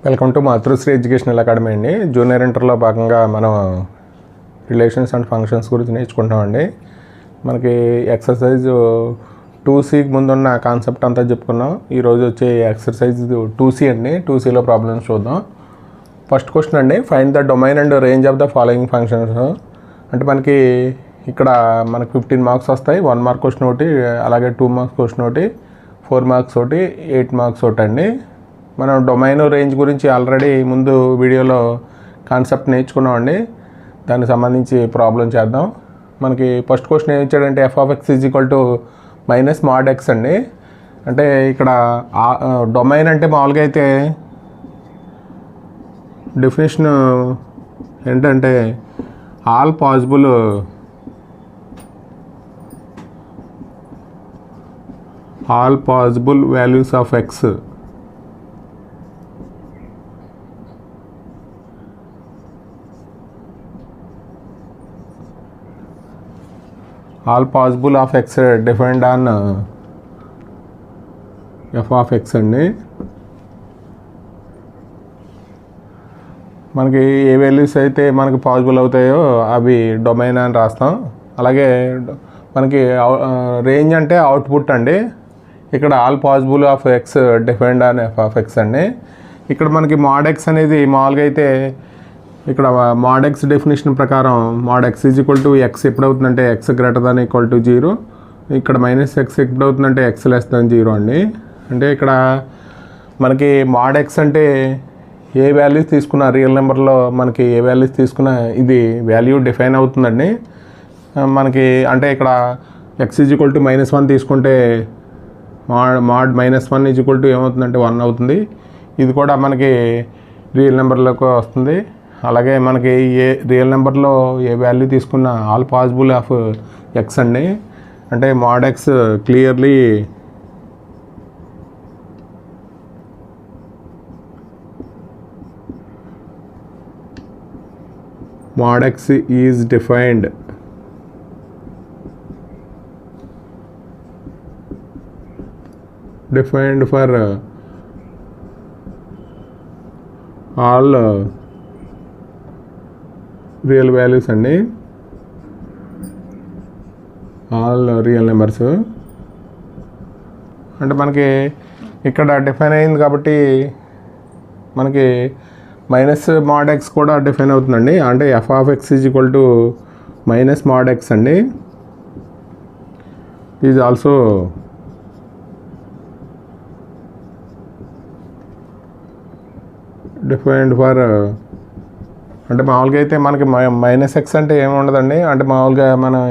Welcome to Matrusri educational academy అండి. Junior ఇంటర్లో భాగంగా మనం రిలేషన్స్ అండ్ ఫంక్షన్స్ గురించి నేర్చుకుంటామండి. మనకి ఎక్సర్సైజ్ 2Cకి ముందున్న కాన్సెప్ట్ అంతా చెప్పుకున్నాం. ఈరోజు వచ్చే ఎక్సర్సైజ్ 2C అండి. 2Cలో ప్రాబ్లమ్స్ చూద్దాం. ఫస్ట్ క్వశ్చన్ అండి, find the domain and range of the following functions. అంటే మనకి ఇక్కడ మనకు 15 మార్క్స్ వస్తాయి. 1 మార్క్ క్వశ్చన్ ఒకటి, అలాగే 2 మార్క్స్ క్వశ్చన్ ఒకటి, 4 మార్క్స్ ఒకటి, 8 మార్క్స్ ఒకటి అండి. మనం డొమైన్ రేంజ్ గురించి ఆల్రెడీ ముందు వీడియోలో కాన్సెప్ట్ నేర్చుకున్నామండి. దానికి సంబంధించి ప్రాబ్లం చేద్దాం. మనకి ఫస్ట్ క్వశ్చన్ ఏమి ఇచ్చాడంటే f(x) మైనస్ mod x అండి. అంటే ఇక్కడ డొమైన్ అంటే మామూలుగా అయితే డెఫినేషన్ ఏంటంటే all possible values of x defined on f(x) అండి. మనకి ఏ వాల్యూస్ అయితే మనకి పాసిబుల్ అవుతాయో అవి డొమైన్ అని రాస్తాం. అలాగే మనకి రేంజ్ అంటే అవుట్పుట్ అండి. ఇక్కడ all possible of x defined on f(x) అండి. ఇక్కడ మనకి mod x అనేది మామూలుగా అయితే ఇక్కడ mod x డెఫినేషన్ ప్రకారం mod x x ఎప్పుడవుతుందంటే x > 0. ఇక్కడ -x ఎప్పుడవుతుందంటే x < 0 అండి. అంటే ఇక్కడ మనకి mod x అంటే ఏ వాల్యూస్ తీసుకున్నా, రియల్ నెంబర్లో మనకి ఏ వాల్యూస్ తీసుకున్నా ఇది వాల్యూ డిఫైన్ అవుతుందండి. మనకి అంటే ఇక్కడ x -1 తీసుకుంటే mod -1 ఏమవుతుందంటే 1 అవుతుంది. ఇది కూడా మనకి రియల్ నెంబర్లోకి వస్తుంది. అలాగే మనకి ఏ రియల్ నెంబర్లో ఏ వాల్యూ తీసుకున్న ఆల్ పాసిబుల్ ఆఫ్ x అండి. అంటే mod x clearly mod x is defined for all real values అండి, ఆల్ రియల్ నెంబర్స్. అంటే మనకి ఇక్కడ డిఫైన్ అయింది కాబట్టి మనకి -mod x కూడా డిఫైన్ అవుతుందండి. అంటే f(x) -mod x అండి. ఈజ్ ఆల్సో డిఫైన్డ్ ఫర్ అంటే మామూలుగా అయితే మనకి -x అంటే ఏమి ఉండదండి. అంటే మామూలుగా మనం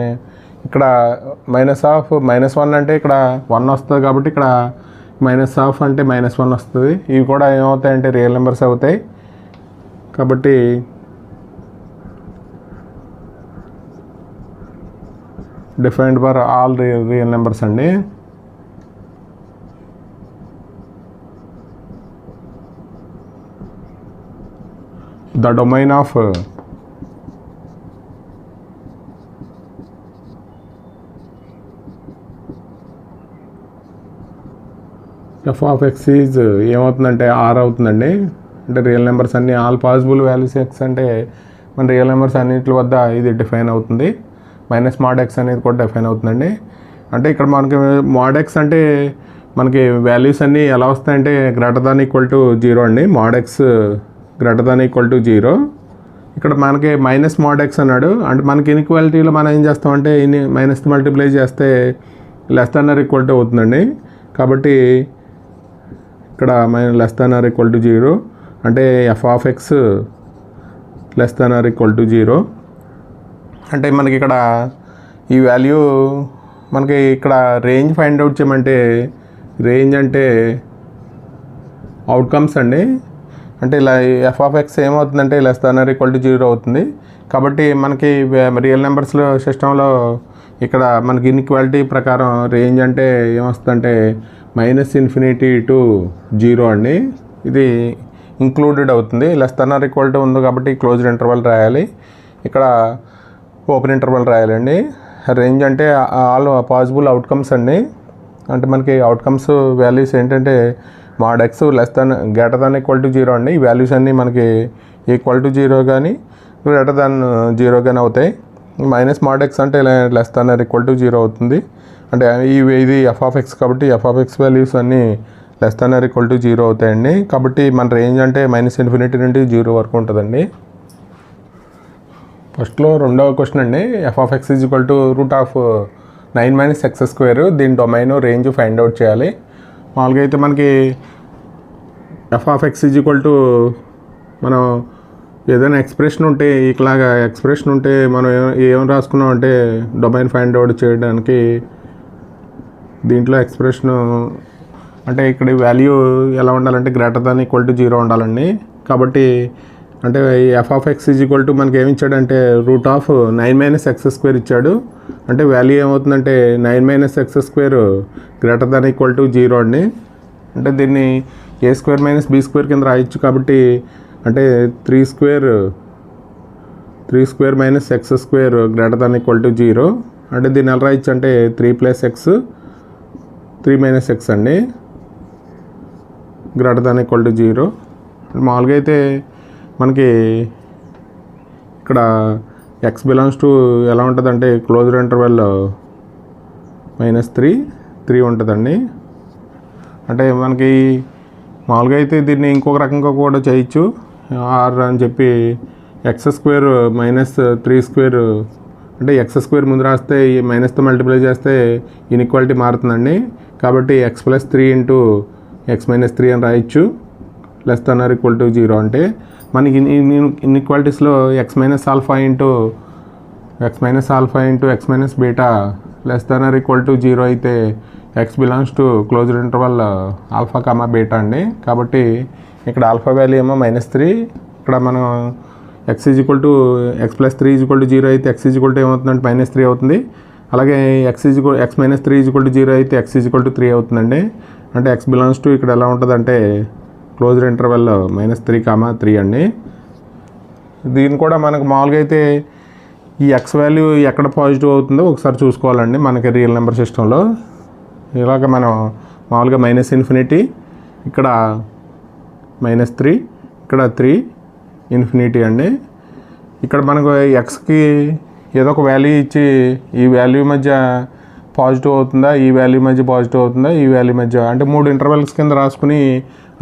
ఇక్కడ -1 అంటే ఇక్కడ 1 వస్తుంది కాబట్టి ఇక్కడ అంటే -1 వస్తుంది. ఇవి కూడా ఏమవుతాయంటే రియల్ నెంబర్స్ అవుతాయి. కాబట్టి defined for all real numbers అండి. The domain of f(x) is ఏమవుతుందంటే r అవుతుందండి. అంటే రియల్ నెంబర్స్ అన్నీ ఆల్ పాసిబుల్ వాల్యూస్ x అంటే మన రియల్ నెంబర్స్ అన్నింటి వద్ద ఇది డిఫైన్ అవుతుంది. -mod x అనేది కూడా డిఫైన్ అవుతుందండి. అంటే ఇక్కడ మనకి mod x అంటే మనకి వాల్యూస్ అన్నీ ఎలా వస్తాయంటే > 0 అండి. mod x > 0. ఇక్కడ మనకి -mod x అన్నాడు. అంటే మనకి ఇన్ఈక్వాలిటీలో మనం ఏం చేస్తామంటే మైనస్ మల్టిప్లై చేస్తే <= అవుతుందండి. కాబట్టి ఇక్కడ <= 0 అంటే f(x) <= 0. అంటే మనకి ఇక్కడ ఈ వాల్యూ మనకి ఇక్కడ రేంజ్ ఫైండ్ అవుట్ చేయమంటే రేంజ్ అంటే అవుట్కమ్స్ అండి. అంటే ఇలా f(x) ఏమవుతుందంటే <= 0 అవుతుంది. కాబట్టి మనకి రియల్ నెంబర్స్లో సిస్టంలో ఇక్కడ మనకి ఇన్ఈక్వాలిటీ ప్రకారం రేంజ్ అంటే ఏమొస్తుందంటే -∞ to 0 అండి. ఇది ఇంక్లూడెడ్ అవుతుంది. <= ఉంది కాబట్టి క్లోజ్డ్ ఇంటర్వల్ రాయాలి. ఇక్కడ ఓపెన్ ఇంటర్వల్ రాయాలండి. రేంజ్ అంటే ఆల్ పాసిబుల్ అవుట్కమ్స్ అండి. అంటే మనకి అవుట్కమ్స్ వాల్యూస్ ఏంటంటే mod x greater than equal to 0 అండి. ఈ వాల్యూస్ అన్నీ మనకి ఈక్వల్ టు 0 కానీ గ్రేటర్ దాన్ 0 కానీ అవుతాయి. మైనస్ mod x అంటే less than or equal to 0 అవుతుంది. అంటే ఇది f(x) కాబట్టి f(x) వాల్యూస్ అన్నీ less than or equal to 0 అవుతాయండి. కాబట్టి మన రేంజ్ అంటే -∞ నుండి 0 వరకు ఉంటుందండి. ఫస్ట్లో రెండవ క్వశ్చన్ అండి, f(x) √9 - x². దీని డొమైన్ రేంజ్ ఫైండ్ అవుట్ చేయాలి. మామూలుగా అయితే మనకి f(x) మనం ఏదైనా ఎక్స్ప్రెషన్ ఉంటే ఇట్లాగా ఎక్స్ప్రెషన్ ఉంటే మనం ఏం రాసుకున్నాం అంటే డొమైన్ ఫైండ్ అవుట్ చేయడానికి దీంట్లో ఎక్స్ప్రెషన్ అంటే ఇక్కడ వాల్యూ ఎలా ఉండాలంటే గ్రేటర్ దాన్ ఈక్వల్ టు 0 ఉండాలండి. కాబట్టి అంటే f(x) మనకి ఏమి ఇచ్చాడంటే √9 - x² ఇచ్చాడు. అంటే వాల్యూ ఏమవుతుందంటే 9 - x² greater than equal to 0 అండి. అంటే దీన్ని a² - b² కింద రాయొచ్చు. కాబట్టి అంటే 3² - x² greater than equal to 0. అంటే దీన్ని ఎలా రాయొచ్చు అంటే 3 + x 3 - x అండి గ్రేటర్ దాన్ ఈక్వల్ టు 0. మామూలుగా అయితే మనకి ఇక్కడ x బిలాంగ్స్ టు ఎలా ఉంటుందంటే క్లోజ్డ్ ఇంటర్వెల్ -3 ఉంటుందండి. అంటే మనకి మామూలుగా అయితే దీన్ని ఇంకొక రకంగా కూడా చేయొచ్చు. ఆర్ అని చెప్పి x² - 3² అంటే x² ముందు రాస్తే ఈ మైనస్తో మల్టిప్లై చేస్తే ఇన్ఈక్వాలిటీ మారుతుందండి. కాబట్టి x + 3 × x - 3 అని రాయొచ్చు. Less than or equal to 0 అంటే మనకి ఇన్ఈక్వాలిటీస్లో x - α × x - beta less than or equal to 0 అయితే x belongs to closed interval α, beta అండి. కాబట్టి ఇక్కడ ఆల్ఫా వాల్యూ ఏమో -3. ఇక్కడ మనం x + 3 0 అయితే x ఏమవుతుందంటే -3 అవుతుంది. అలాగే x - 3 0 అయితే x 3 అవుతుందండి. అంటే x బిలాంగ్స్ టు ఇక్కడ ఎలా ఉంటుందంటే క్లోజ్డ్ ఇంటర్వెల్ -3, 3 అండి. దీన్ని కూడా మనకు మామూలుగా అయితే ఈ x వాల్యూ ఎక్కడ పాజిటివ్ అవుతుందో ఒకసారి చూసుకోవాలండి మనకి రియల్ నెంబర్ సిస్టంలో. ఇలాగ మనం మామూలుగా -∞, ఇక్కడ -3, ఇక్కడ 3 ఇన్ఫినిటీ అండి. ఇక్కడ మనకు ఎక్స్కి ఏదో ఒక వాల్యూ ఇచ్చి ఈ వాల్యూ మధ్య పాజిటివ్ అవుతుందా, ఈ వాల్యూ మధ్య పాజిటివ్ అవుతుందా, ఈ వాల్యూ మధ్య అంటే 3 ఇంటర్వెల్స్ కింద రాసుకుని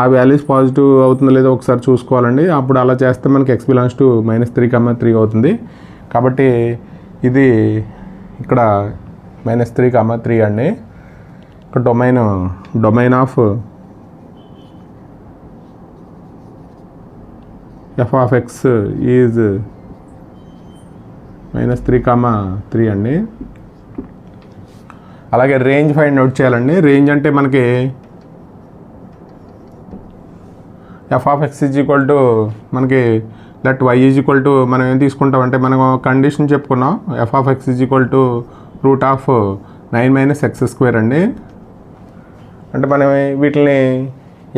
ఆ వాల్యూస్ పాజిటివ్ అవుతుందో లేదో ఒకసారి చూసుకోవాలండి. అప్పుడు అలా చేస్తే మనకి x బిలాంగ్స్ టు -3, 3 అవుతుంది. కాబట్టి ఇది ఇక్కడ -3, 3 అండి. ఇక్కడ డొమైన్ ఆఫ్ f(x) ఈజ్ -3, 3 అండి. అలాగే రేంజ్ ఫైండ్ అవుట్ చేయాలండి. రేంజ్ అంటే మనకి f(x) మనకి దట్ y మనం ఏం తీసుకుంటామంటే మనం కండిషన్ చెప్పుకున్నాం. f(x) √9 - x² అండి. అంటే మనం వీటిని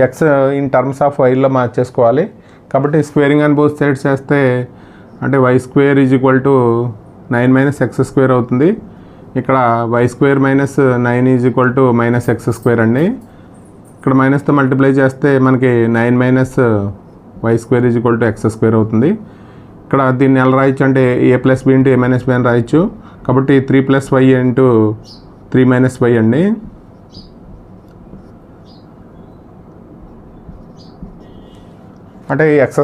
x ఇన్ టర్మ్స్ ఆఫ్ వైలో మార్చేసుకోవాలి. కాబట్టి స్క్వేరింగ్ అని బోత్ సైడ్స్ చేస్తే అంటే y² = 9 - x² అవుతుంది. ఇక్కడ y² - 9 -x² అండి. ఇక్కడ మైనస్తో మల్టిప్లై చేస్తే మనకి 9 - y² x² అవుతుంది. ఇక్కడ దీన్ని ఎలా రాయొచ్చు అంటే a + b × a - b అని రాయొచ్చు. కాబట్టి 3 + y × 3 - y అండి. అంటే x²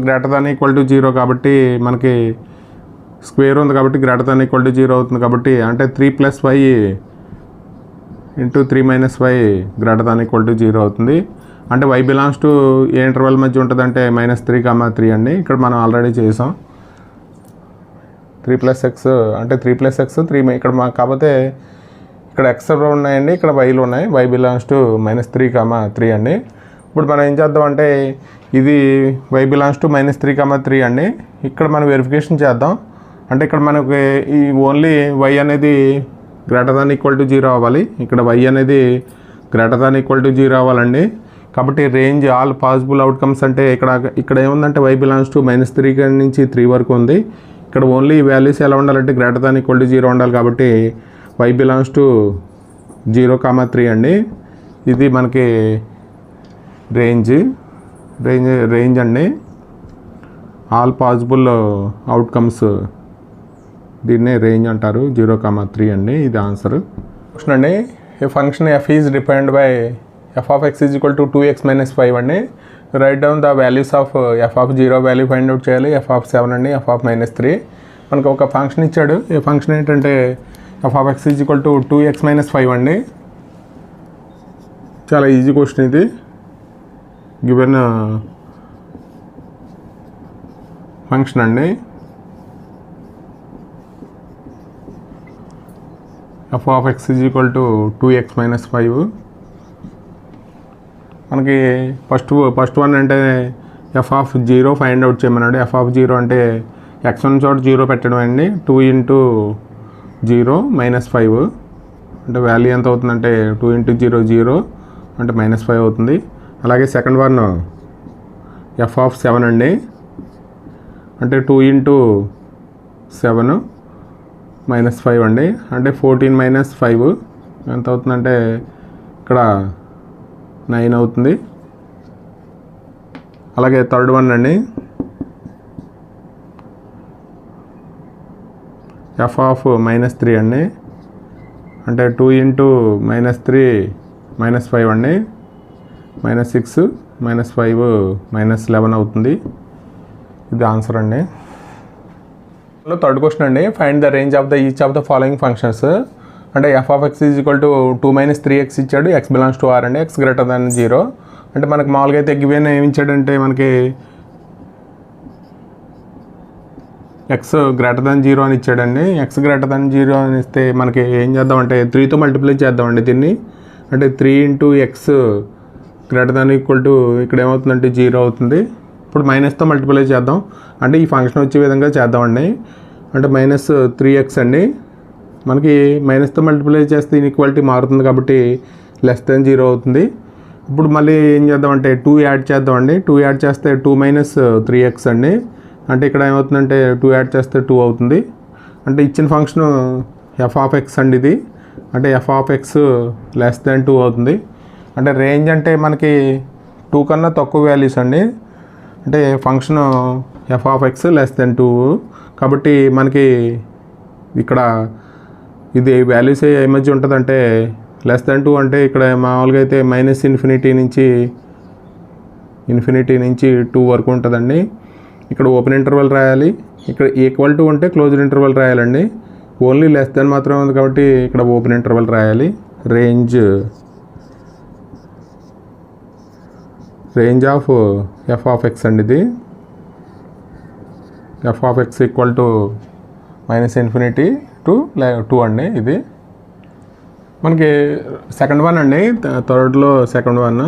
greater than equal to 0 కాబట్టి మనకి స్క్వేర్ ఉంది కాబట్టి గ్రేటర్ దాన్ ఈక్వల్ టు 0 అవుతుంది. కాబట్టి అంటే 3 + y × 3 - y greater than equal to 0 అవుతుంది. అంటే y belongs to A interval మధ్య ఉంటుంది అంటే -3, 3 అండి. ఇక్కడ మనం ఆల్రెడీ చేసాం. 3 + x అంటే 3 + x 3 ఇక్కడ కాకపోతే ఇక్కడ x ఉన్నాయండి, ఇక్కడ వైలు ఉన్నాయి. y బిలాంగ్స్ టు -3, 3 అండి. ఇప్పుడు మనం ఏం చేద్దాం అంటే ఇది y బిలాంగ్స్ టు -3, 3 అండి. ఇక్కడ మనం వెరిఫికేషన్ చేద్దాం. అంటే ఇక్కడ మనకి ఈ ఓన్లీ y అనేది గ్రేటర్ దాన్ ఈక్వల్ టు 0 అవ్వాలి. ఇక్కడ y అనేది గ్రేటర్ దాన్ ఈక్వల్ టు 0 అవ్వాలండి. కాబట్టి రేంజ్ ఆల్ పాసిబుల్ అవుట్కమ్స్ అంటే ఇక్కడ ఏముందంటే y బిలాంగ్స్ టు -3 నుంచి 3 వరకు ఉంది. ఇక్కడ ఓన్లీ వాల్యూస్ ఎలా ఉండాలంటే గ్రేటర్ దాన్ ఈక్వల్ టు 0 ఉండాలి. కాబట్టి y బిలాంగ్స్ టు 0, 3 అండి. ఇది మనకి రేంజ్ అండి, ఆల్ పాసిబుల్ అవుట్కమ్స్ దీన్నే రేంజ్ అంటారు. 0,3 అండి, ఇది ఆన్సర్. క్వశ్చన్ అండి, a function f is defined by f of x is equal to 2x - 5 అండి. Write down the values of f of 0 value find out చేయాలి. ఎఫ్ ఆఫ్ 7 అండి, F of -3. మనకు ఒక ఫంక్షన్ ఇచ్చాడు. ఈ ఫంక్షన్ ఏంటంటే f of x is equal to 2x - 5 అండి. చాలా ఈజీ క్వశ్చన్ ఇది. గివెన్ ఫంక్షన్ అండి, F of x is equal to 2x - 5. మనకి ఫస్ట్ వన్ అంటే ఎఫ్ ఆఫ్ 0 ఫైండ్ అవుట్ చేయమన్నాడు. ఎఫ్ ఆఫ్ 0 అంటే ఎక్స్ ఉన్న చోట 0 పెట్టడం అండి. 2 × 0 - 5 అంటే వాల్యూ ఎంత అవుతుందంటే 2 × 0 0 అంటే -5 అవుతుంది. అలాగే సెకండ్ వన్ ఎఫ్ ఆఫ్ 7 అండి, అంటే 2 × 7 -5 అండి, అంటే 14 - 5 ఎంత అవుతుందంటే ఇక్కడ 9 అవుతుంది. అలాగే థర్డ్ వన్ అండి, ఎఫ్ ఆఫ్ -3 అండి, అంటే 2 × -3 -5 అండి, -6 -5 -11 అవుతుంది. ఇది ఆన్సర్ అండి. థర్డ్ క్వశ్చన్ అండి, find the range of the each of the following functions. అంటే f of x is equal to 2 - 3x ఇచ్చాడు. ఎక్స్ బిలాంగ్స్ టు ఆర్ అండి, ఎక్స్ గ్రేటర్ దాన్ 0. అంటే మనకి మామూలుగా అయితే గివెన్ ఏమి ఇచ్చాడంటే మనకి ఎక్స్ గ్రేటర్ దాన్ 0 అని ఇచ్చాడండి. ఎక్స్ గ్రేటర్ దాన్ 0 అని ఇస్తే మనకి ఏం చేద్దామంటే 3తో మల్టిప్లై చేద్దామండి దీన్ని. అంటే 3 × x greater than equal to ఇక్కడ ఏమవుతుందంటే 0 అవుతుంది. ఇప్పుడు మైనస్తో మల్టిప్లై చేద్దాం. అంటే ఈ ఫంక్షన్ వచ్చే విధంగా చేద్దామండి. అంటే -3x అండి, మనకి మైనస్తో మల్టిప్లై చేస్తే ఇన్ఈక్వాలిటీ మారుతుంది కాబట్టి <0 అవుతుంది. ఇప్పుడు మళ్ళీ ఏం చేద్దామంటే 2 యాడ్ చేద్దామండి. 2 యాడ్ చేస్తే 2 - 3x అండి, అంటే ఇక్కడ ఏమవుతుందంటే 2 యాడ్ చేస్తే 2 అవుతుంది. అంటే ఇచ్చిన ఫంక్షన్ ఎఫ్ ఆఫ్ ఎక్స్ అండి ఇది, అంటే ఎఫ్ ఆఫ్ ఎక్స్ <2 అవుతుంది. అంటే రేంజ్ అంటే మనకి 2 కన్నా తక్కువ వాల్యూస్ అండి. అంటే ఫంక్షన్ ఎఫ్ ఆఫ్ ఎక్స్ <2 కాబట్టి మనకి ఇక్కడ ఇది వాల్యూస్ ఏ మధ్య ఉంటుందంటే <2 అంటే ఇక్కడ మామూలుగా అయితే ఇన్ఫినిటీ నుంచి 2 వరకు ఉంటుందండి. ఇక్కడ ఓపెన్ ఇంటర్వల్ రాయాలి, ఇక్కడ ఈక్వల్ టు ఉంటే క్లోజ్డ్ ఇంటర్వల్ రాయాలండి. ఓన్లీ <, మాత్రమే ఉంది కాబట్టి ఇక్కడ ఓపెన్ ఇంటర్వల్ రాయాలి. Range of f of x అండి ఇది. F of x equal to -∞ to 2 అండి. ఇది మనకి సెకండ్ వన్ అండి, థర్డ్లో second one.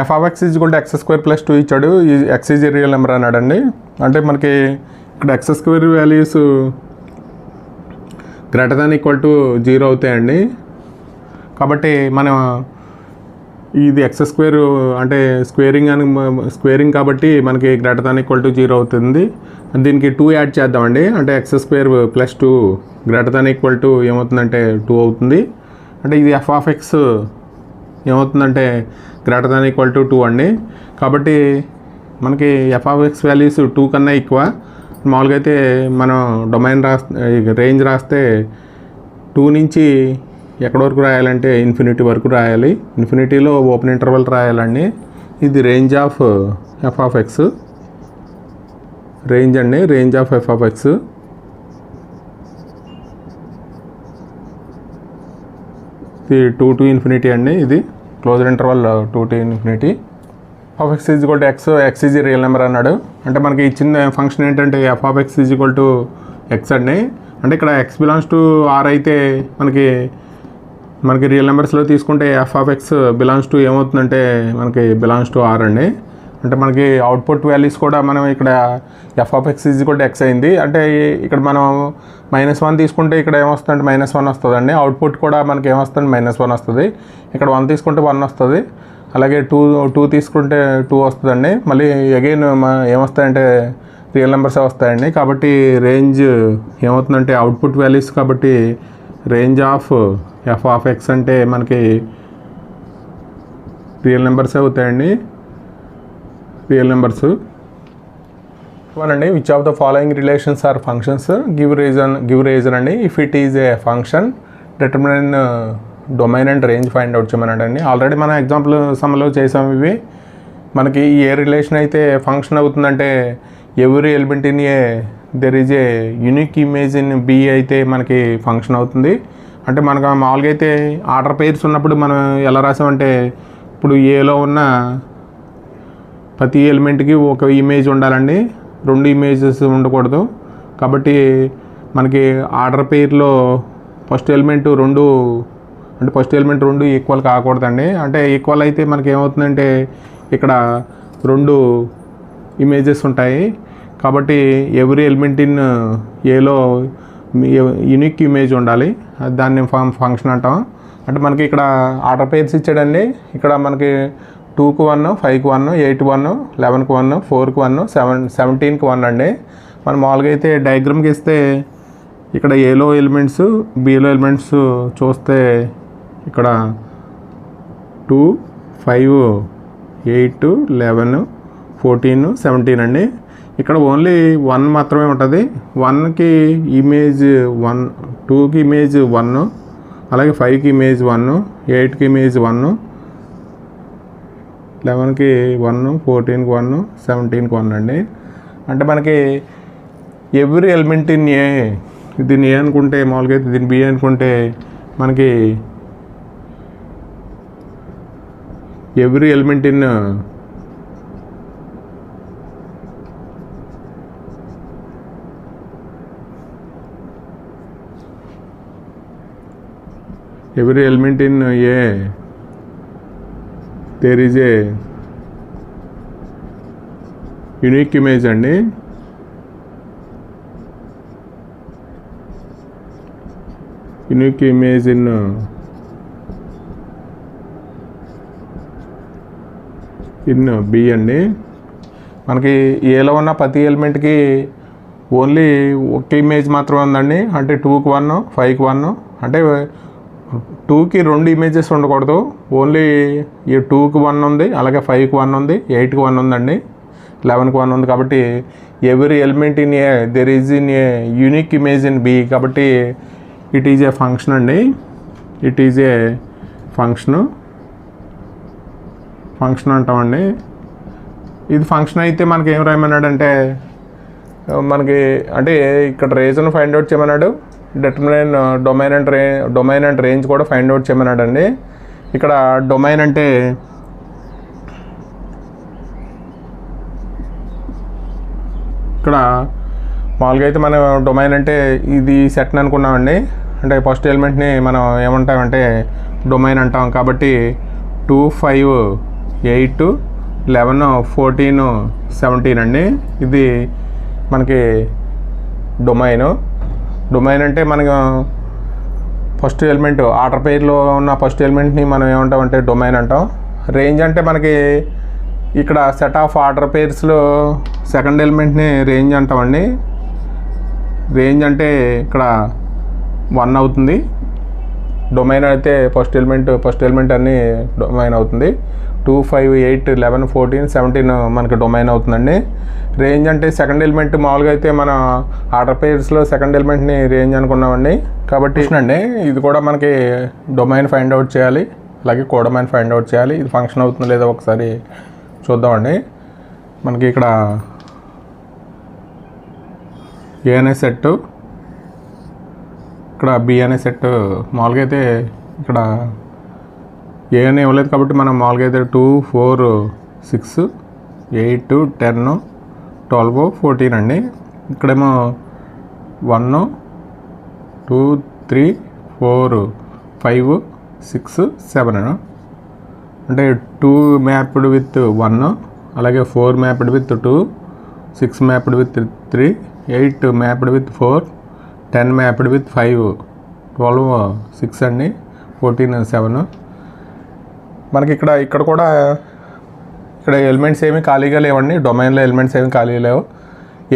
F of x is equal to x² + 2 ఇచ్చాడు. ఈ ఎక్స్ ఈజ్ రియల్ నెంబర్ అన్నాడండి. అంటే మనకి ఇక్కడ x² values greater than equal to 0 అవుతాయండి. కాబట్టి మనం ఇది x² అంటే స్క్వేరింగ్ కాబట్టి మనకి గ్రేటర్ దాన్ ఈక్వల్ టు 0 అవుతుంది. దీనికి 2 యాడ్ చేద్దామండి. అంటే x² + 2 greater than equal to ఏమవుతుందంటే 2 అవుతుంది. అంటే ఇది ఎఫ్ ఆఫ్ ఎక్స్ ఏమవుతుందంటే గ్రేటర్ దాన్ ఈక్వల్ టు 2 అండి. కాబట్టి మనకి ఎఫ్ ఆఫ్ ఎక్స్ వాల్యూస్ 2 కన్నా ఎక్కువ. మామూలుగా అయితే మనం డొమైన్ రేంజ్ రాస్తే 2 నుంచి ఎక్కడి వరకు రాయాలంటే ఇన్ఫినిటీ వరకు రాయాలి. ఇన్ఫినిటీలో ఓపెన్ ఇంటర్వల్ రాయాలండి. ఇది range of f of x, range అండి, range of f of x. ఇది 2 to ∞ అండి. ఇది closed interval 2 to ∞. F of x is equal to x is real number అన్నాడు. అంటే మనకి ఇచ్చిన ఫంక్షన్ ఏంటంటే f of x is equal to x అండి. అంటే ఇక్కడ ఎక్స్ బిలాంగ్స్ టు ఆర్ అయితే మనకి రియల్ నెంబర్స్లో తీసుకుంటే F of X belongs to ఏమవుతుందంటే మనకి బిలాంగ్స్ టు ఆర్ అండి. అంటే మనకి అవుట్పుట్ వాల్యూస్ కూడా మనం ఇక్కడ F of x is equal to X అయింది. అంటే ఇక్కడ మనం -1 తీసుకుంటే ఇక్కడ ఏమొస్తుందంటే -1 వస్తుందండి. అవుట్పుట్ కూడా మనకి ఏమొస్తుంది -1 వస్తుంది. ఇక్కడ 1 తీసుకుంటే 1 వస్తుంది. అలాగే 2 తీసుకుంటే 2 వస్తుందండి. మళ్ళీ అగైన్ ఏమొస్తాయంటే రియల్ నెంబర్సే వస్తాయండి. కాబట్టి రేంజ్ ఏమవుతుందంటే అవుట్పుట్ వాల్యూస్ కాబట్టి range of f of x అంటే మనకి రియల్ నెంబర్సే అవుతాయండి, రియల్ నెంబర్స్. అండి which of the following relations are functions, give reason అండి. If it is a function determine domain and range find out చేయమన్నాడండి. ఆల్రెడీ మనం ఎగ్జాంపుల్ సమ్లో చేసాం ఇవి. మనకి ఏ రిలేషన్ అయితే ఫంక్షన్ అవుతుందంటే every element in A there is a unique image in B అయితే మనకి ఫంక్షన్ అవుతుంది. అంటే మనకు మామూలుగా అయితే ఆర్డర్ పేర్స్ ఉన్నప్పుడు మనం ఎలా రాసామంటే, ఇప్పుడు ఏలో ఉన్న ప్రతి ఎలిమెంట్కి ఒక ఇమేజ్ ఉండాలండి, 2 ఇమేజెస్ ఉండకూడదు. కాబట్టి మనకి ఆర్డర్ పేర్లో ఫస్ట్ ఎలిమెంట్ 2 అంటే ఫస్ట్ ఎలిమెంట్ 2 ఈక్వల్ కాకూడదండి. అంటే ఈక్వల్ అయితే మనకి ఏమవుతుందంటే ఇక్కడ 2 ఇమేజెస్ ఉంటాయి. కాబట్టి ఎవ్రీ ఎలిమెంట్ ఇన్ ఏలో యూనిక్ ఇమేజ్ ఉండాలి, దాన్ని ఫంక్షన్ అంటాం. అంటే మనకి ఇక్కడ ఆర్డర్ పేర్స్ ఇచ్చాడండి. ఇక్కడ మనకి 2కి 1, 5కి 1, 8కి 1, 11కి 1, 4కి 1, 17కి 1 అండి. మనం మామూలుగా అయితే డయాగ్రామ్కి ఇస్తే ఇక్కడ ఏలో ఎలిమెంట్స్, బిలో ఎలిమెంట్స్ చూస్తే ఇక్కడ 2, 5, 8, 11, 14, 17 అండి. ఇక్కడ ఓన్లీ 1 మాత్రమే ఉంటుంది. 1కి ఇమేజ్ 1, 2కి ఇమేజ్ 1, అలాగే 5కి ఇమేజ్ 1, 8కి ఇమేజ్ 1, 11కి 1, 14కి 1, 17కి 1 అండి. అంటే మనకి ఎవ్రీ ఎలిమెంట్ ఇన్ ఏ, దీన్ని ఏ అనుకుంటే మామూలుగా అయితే దీన్ని బి అనుకుంటే మనకి every element in every element in A there is a unique image అండి. యూనిక్ ఇమేజ్ ఇన్ బి అండి. మనకి ఏలో ఉన్న ప్రతి ఎలిమెంట్కి ఓన్లీ ఒక ఇమేజ్ మాత్రమే ఉందండి. అంటే 2కి 1, 5కి 1, అంటే 2కి 2 ఇమేజెస్ ఉండకూడదు. ఓన్లీ ఈ 2కి 1 ఉంది, అలాగే 5కి 1 ఉంది, 8కి 1 ఉందండి, 11కి 1 ఉంది. కాబట్టి every element in A there is in a unique image in B. కాబట్టి ఇట్ ఈజ్ ఏ ఫంక్షన్ అండి. ఇట్ ఈజ్ ఏ ఫంక్షన్ అంటామండి. ఇది ఫంక్షన్ అయితే మనకి ఏం రాయమన్నాడంటే, మనకి అంటే ఇక్కడ రీజన్ ఫైండ్ అవుట్ చేయమన్నాడు, డిటర్మిన్ డొమైన్ అండ్ రేంజ్ కూడా ఫైండ్ అవుట్ చేయమన్నాడు అండి. ఇక్కడ డొమైన్ అంటే ఇక్కడ మామూలుగా అయితే మనం డొమైన్ అంటే ఇది సెట్ అనుకున్నామండి. అంటే ఫస్ట్ ఎలిమెంట్ని మనం ఏమంటామంటే డొమైన్ అంటాం. కాబట్టి 2, 5, 8, 11, 14, 17 అండి. ఇది మనకి డొమైన్ అంటే మనకు ఫస్ట్ ఎలిమెంట్ ఆర్డర్ పేర్లో ఉన్న ఫస్ట్ ఎలిమెంట్ని మనం ఏమంటామంటే డొమైన్ అంటాం. రేంజ్ అంటే మనకి ఇక్కడ సెట్ ఆఫ్ ఆర్డర్ పేర్స్లో సెకండ్ ఎలిమెంట్ని రేంజ్ అంటామండి. రేంజ్ అంటే ఇక్కడ 1 అవుతుంది. డొమైన్ అయితే ఫస్ట్ ఎలిమెంట్ అన్నీ డొమైన్ అవుతుంది. 2, 5, 8, 11, 14, 17 మనకి డొమైన్ అవుతుందండి. రేంజ్ అంటే సెకండ్ ఎలిమెంట్ మామూలుగా అయితే మన ఆర్డర్ పేర్స్లో సెకండ్ ఎలిమెంట్ని రేంజ్ అనుకున్నామండి. కాబట్టి అండి ఇది కూడా మనకి డొమైన్ ఫైండ్ అవుట్ చేయాలి, అలాగే కోడొమైన్ ఫైండ్ అవుట్ చేయాలి. ఇది ఫంక్షన్ అవుతుందో లేదో ఒకసారి చూద్దామండి. మనకి ఇక్కడ ఏ అనే సెట్, ఇక్కడ బి అనే సెట్. మామూలుగా అయితే ఇక్కడ ఏ అని ఇవ్వలేదు కాబట్టి మనం మామూలుగా అయితే 2, 4, 6, 8, 10, 12, 14 అండి. ఇక్కడేమో 1, 2, 3, 4, 5, 6, 7 అంటే 2 మ్యాప్డ్ విత్ 1, అలాగే 4 mapped with 2, 6 mapped with 3, 8 mapped with 4, 10 mapped with 5, 12, 6 అండి, 14, 7. మనకి ఇక్కడ కూడా ఇక్కడ ఎలిమెంట్స్ ఏమి ఖాళీగా లేవండి. డొమైన్లో ఎలిమెంట్స్ ఏమి ఖాళీ లేవు.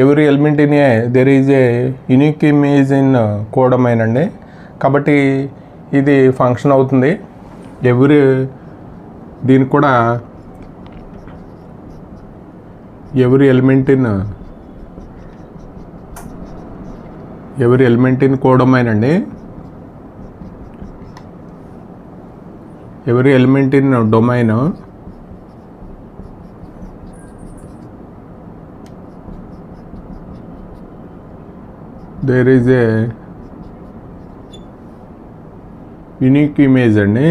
Every element in A there is a unique image in codomain అండి. కాబట్టి ఇది ఫంక్షన్ అవుతుంది. ఎవ్రీ దీనికి కూడా ఎవరి ఎలిమెంట్ ఇన్ కోడొమైన్ అండి. Every element in domain there is a unique image అండి.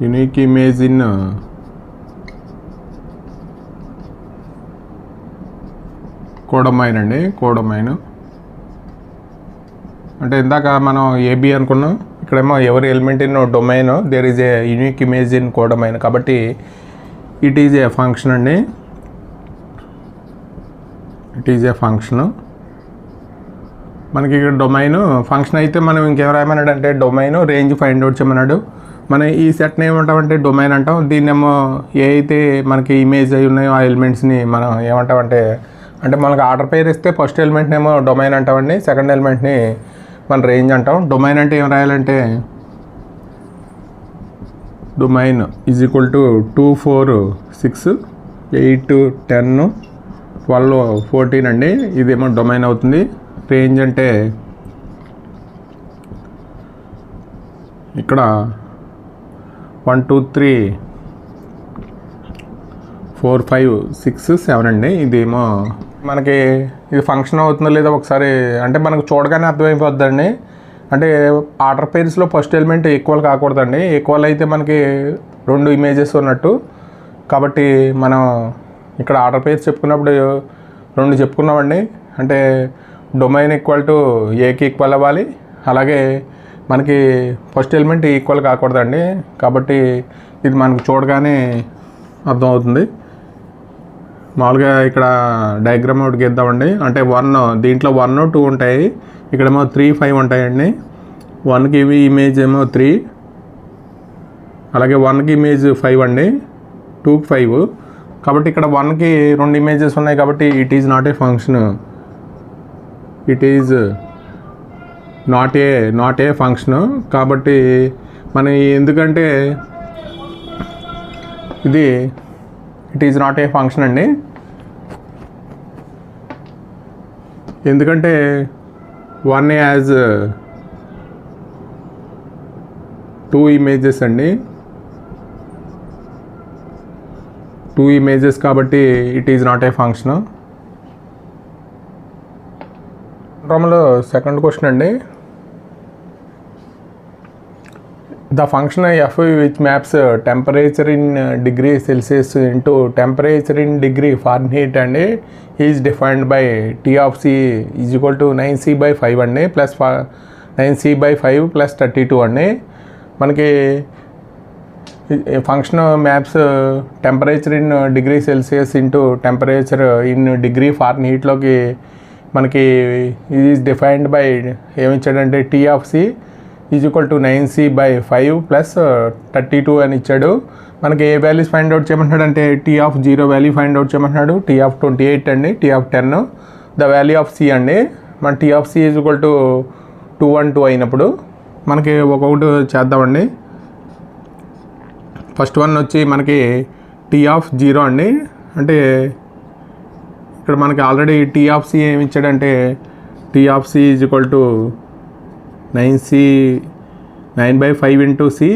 యూనిక్ ఇమేజ్ ఇన్ కోడొమైన్ అండి. కోడొమైన్ అంటే ఇందాక మనం ఏబి అనుకున్నాం, ఇక్కడేమో every element in domain there is a unique image in codomain, కాబట్టి ఇట్ ఈజ్ ఏ ఫంక్షన్ అండి. It is a function. మనకి ఇక్కడ డొమైన్ ఫంక్షన్ అయితే మనం ఇంకేం రాయమన్నాడు అంటే డొమైన్ రేంజ్ ఫైండ్ అవుట్ చేయమన్నాడు. మనం ఈ సెట్ని ఏమంటామంటే డొమైన్ అంటాం. దీన్నేమో ఏ అయితే మనకి ఇమేజ్ అయి ఉన్నాయో ఆ ఎలిమెంట్స్ని మనం ఏమంటామంటే అంటే మనకు ఆర్డర్ పేరు ఇస్తే ఫస్ట్ ఎలిమెంట్ని ఏమో డొమైన్ అంటామండి, సెకండ్ ఎలిమెంట్ని మన రేంజ్ అంటాం. డొమైన్ అంటే ఏం రాయాలంటే డొమైన్ ఈజ్ ఈక్వల్ టు 2, 4, 6, 8, 10, 12, 14 అండి. ఇదేమో డొమైన్ అవుతుంది. రేంజ్ అంటే ఇక్కడ 1, 2, 3, 4, 5, 6, 7 అండి. ఇదేమో మనకి ఇది ఫంక్షన్ అవుతుందో లేదో ఒకసారి అంటే మనకు చూడగానే అర్థమైపోద్దండి. అంటే ఆర్డర్ పేర్స్లో ఫస్ట్ ఎలిమెంట్ ఈక్వల్ కాకూడదండి. ఈక్వల్ అయితే మనకి 2 ఇమేజెస్ ఉన్నట్టు. కాబట్టి మనం ఇక్కడ ఆర్డర్ పేర్స్ చెప్పుకున్నప్పుడు 2 చెప్పుకున్నామండి. అంటే డొమైన్ ఈక్వల్ టు ఏకి ఈక్వల్ అవ్వాలి, అలాగే మనకి ఫస్ట్ ఎలిమెంట్ ఈక్వల్ కాకూడదండి. కాబట్టి ఇది మనకు చూడగానే అర్థమవుతుంది. మామూలుగా ఇక్కడ డయాగ్రామ్ ఒకటి గీద్దామండి. అంటే 1 దీంట్లో 1, 2 ఉంటాయి, ఇక్కడేమో 3, 5 ఉంటాయండి. 1కి ఇమేజ్ ఏమో 3, అలాగే 1కి ఇమేజ్ 5 అండి, 2కి 5. కాబట్టి ఇక్కడ 1కి 2 ఇమేజెస్ ఉన్నాయి కాబట్టి it is not a function. It is not a function. కాబట్టి మన ఎందుకంటే ఇది it is not a function అండి. ఎందుకంటే 1 యాజ్ 2 ఇమేజెస్ అండి, 2 ఇమేజెస్ కాబట్టి it is not a function. రోమలో సెకండ్ క్వశ్చన్ అండి. The function f which maps temperature in degree Celsius into temperature in degree Fahrenheit and is defined by T of C is equal to 9c/5 and plus 9c/5 plus 32 అండి. మనకి function maps temperature in degree Celsius into temperature in degree ఫారెన్హీట్లోకి మనకి ఇది is defined by ఏమిచ్చాడంటే T of C is equal to 9c/5 plus 32 అని ఇచ్చాడు. మనకి ఏ values find out చేయమంటున్నాడు అంటే T of 0 value find out చేయమంటున్నాడు, టీ ఆఫ్ 28 అండి, T of 10, the value of C అండి. మన T of C is equal to 212 అయినప్పుడు మనకి ఒక్కొక్కటి చేద్దామండి. ఫస్ట్ వన్ వచ్చి మనకి టీ ఆఫ్ 0 అండి. అంటే ఇక్కడ మనకి ఆల్రెడీ టీ ఆఫ్ సి ఏమి ఇచ్చాడంటే T of C is equal to 9/5 into C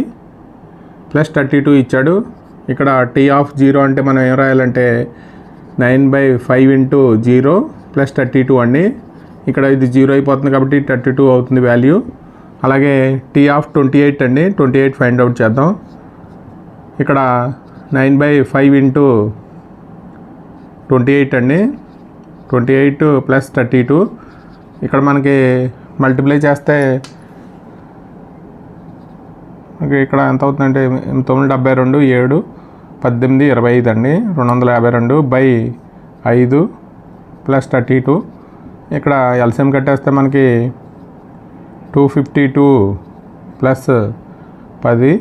plus 32 ఇచ్చాడు. ఇక్కడ టీ ఆఫ్ 0 అంటే మనం ఏం రాయాలంటే 9/5 ఇంటూ 0 ప్లస్ 32 అండి. ఇక్కడ ఇది 0 అయిపోతుంది కాబట్టి 32 అవుతుంది వాల్యూ. అలాగే టీ ఆఫ్ 28 అండి, 28 ఫైండ్ అవుట్ చేద్దాం. ఇక్కడ 9/5 ఇంటూ 28 అండి, 28 ప్లస్ 32. ఇక్కడ మనకి మల్టిప్లై చేస్తే మనకి ఇక్కడ ఎంత అవుతుందంటే 972, 7, 18, 25 అండి, 252/5 ప్లస్ 32. ఇక్కడ ఎల్సిఎం కట్టేస్తే మనకి 252 ప్లస్ 10,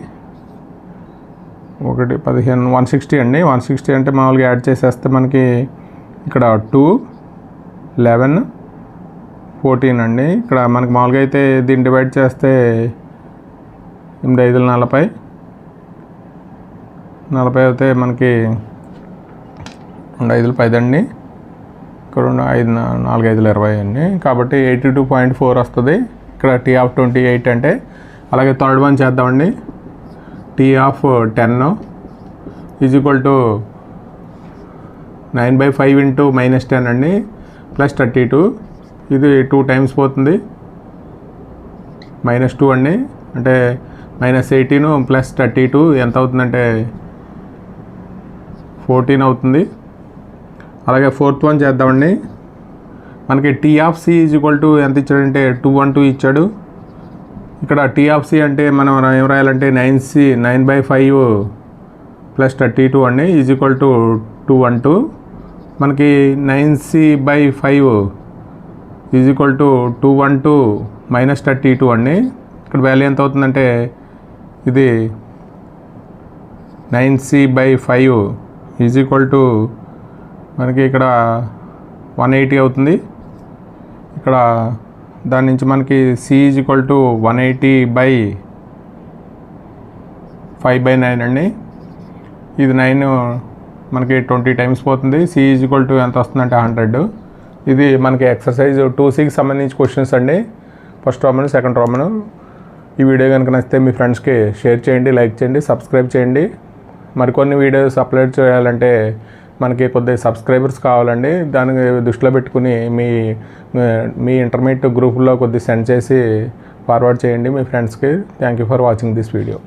1, 15, 160 అండి. 160 అంటే మామూలుగా యాడ్ చేసేస్తే మనకి ఇక్కడ 2, 11, 14 అండి. ఇక్కడ మనకి మామూలుగా అయితే దీన్ని డివైడ్ చేస్తే 8, 5, 40, 40 అయితే మనకి 2 5లు 10 అండి, ఇక్కడ 5 4 5లు 20 అండి, కాబట్టి 82.4 వస్తుంది ఇక్కడ టీ ఆఫ్ 28 అంటే. అలాగే థర్డ్ వన్ చేద్దామండి. T of 10 is equal to 9/5 into -10 అండి ప్లస్ 32. ఇది 2 టైమ్స్ పోతుంది, -2 అండి, అంటే -18 ప్లస్ 32 ఎంత అవుతుందంటే 14 అవుతుంది. అలాగే ఫోర్త్ వన్ చేద్దామండి. మనకి T of C is equal to ఎంత ఇచ్చాడంటే 212 ఇచ్చాడు. ఇక్కడ టీ ఆఫ్ సి అంటే మనం ఏం రాయాలంటే 9/5 ప్లస్ 32 అండి ఈజ్ ఈక్వల్ టు 212. మనకి 9c/5 is equal to 212 minus 32 అండి. ఇక్కడ వాల్యూ ఎంత అవుతుందంటే ఇది 9c/5 ఈజ్ ఈక్వల్ టు మనకి ఇక్కడ 180 అవుతుంది. ఇక్కడ దాని నుంచి మనకి సి ఈజ్ ఈక్వల్ టు 180/5/9 అండి. ఇది 9 మనకి 20 టైమ్స్ పోతుంది. సి ఈజ్ ఈక్వల్ టు ఎంత వస్తుందంటే 100. ఇది మనకి ఎక్సర్సైజ్ 2Cకి సంబంధించి క్వశ్చన్స్ అండి. First Roman, second Roman. ఈ వీడియో కనుక నచ్చితే మీ ఫ్రెండ్స్కి షేర్ చేయండి, లైక్ చేయండి, సబ్స్క్రైబ్ చేయండి. మరికొన్ని వీడియోస్ అప్లోడ్ చేయాలంటే మనకి కొద్దిగా సబ్స్క్రైబర్స్ కావాలండి. దాన్ని దృష్టిలో పెట్టుకుని మీ ఇంటర్మీడియట్ గ్రూపుల్లో కొద్దిగా సెండ్ చేసి ఫార్వర్డ్ చేయండి మీ ఫ్రెండ్స్కి. Thank you for watching this video.